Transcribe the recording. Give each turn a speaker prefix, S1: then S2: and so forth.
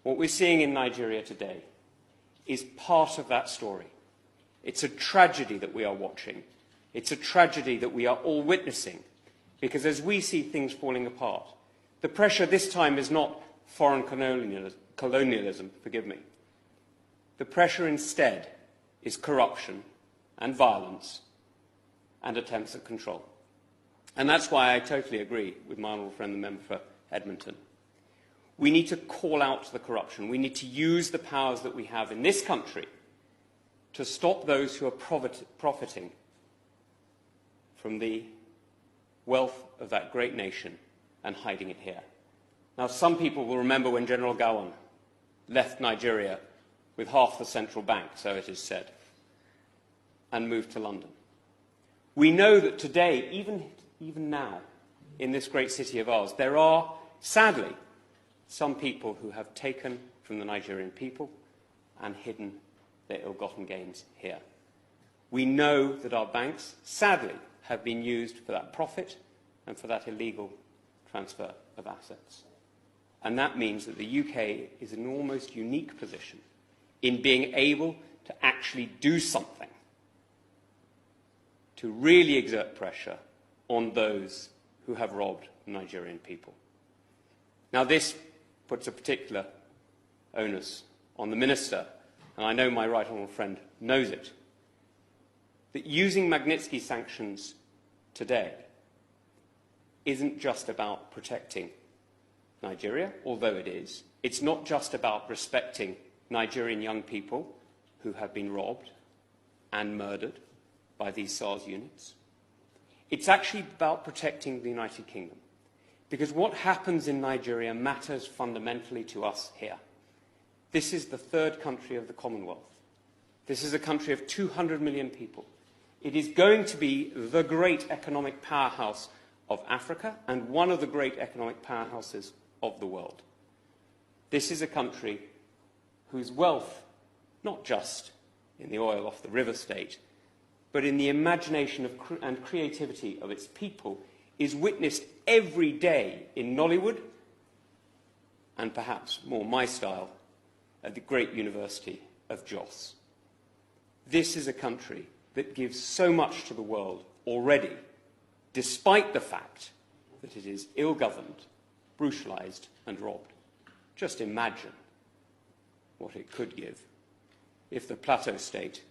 S1: What we're seeing in Nigeria today is part of that story. It's a tragedy that we are watching. It's a tragedy that we are all witnessing, because as we see things falling apart, the pressure this time is not foreign colonialism, forgive me. The pressure instead is corruption and violence and attempts at control. And that's why I totally agree with my honourable friend, the member for Edmonton. We need to call out the corruption. We need to use the powers that we have in this country to stop those who are profiting from the wealth of that great nation and hiding it here. Now, some people will remember when General Gowon left Nigeria with half the central bank, so it is said, and moved to London. We know that today, even now, in this great city of ours, there are, sadly, some people who have taken from the Nigerian people and hidden their ill-gotten gains here. We know that our banks, sadly, have been used for that profit and for that illegal transfer of assets. And that means that the UK is in an almost unique position in being able to actually do something to really exert pressure on those who have robbed the Nigerian people. Now, this puts a particular onus on the Minister, and I know my right honourable friend knows it, that using Magnitsky sanctions today isn't just about protecting Nigeria, although it is. It's not just about respecting Nigerian young people who have been robbed and murdered by these SARS units. It's actually about protecting the United Kingdom, because what happens in Nigeria matters fundamentally to us here. This is the third country of the Commonwealth. This is a country of 200 million people. It is going to be the great economic powerhouse of Africa and one of the great economic powerhouses of the world. This is a country whose wealth, not just in the oil off the river state, but in the imagination and creativity of its people, is witnessed every day in Nollywood, and perhaps more my style, at the great University of Jos. This is a country that gives so much to the world already, despite the fact that it is ill-governed, brutalised and robbed. Just imagine what it could give if the Plateau state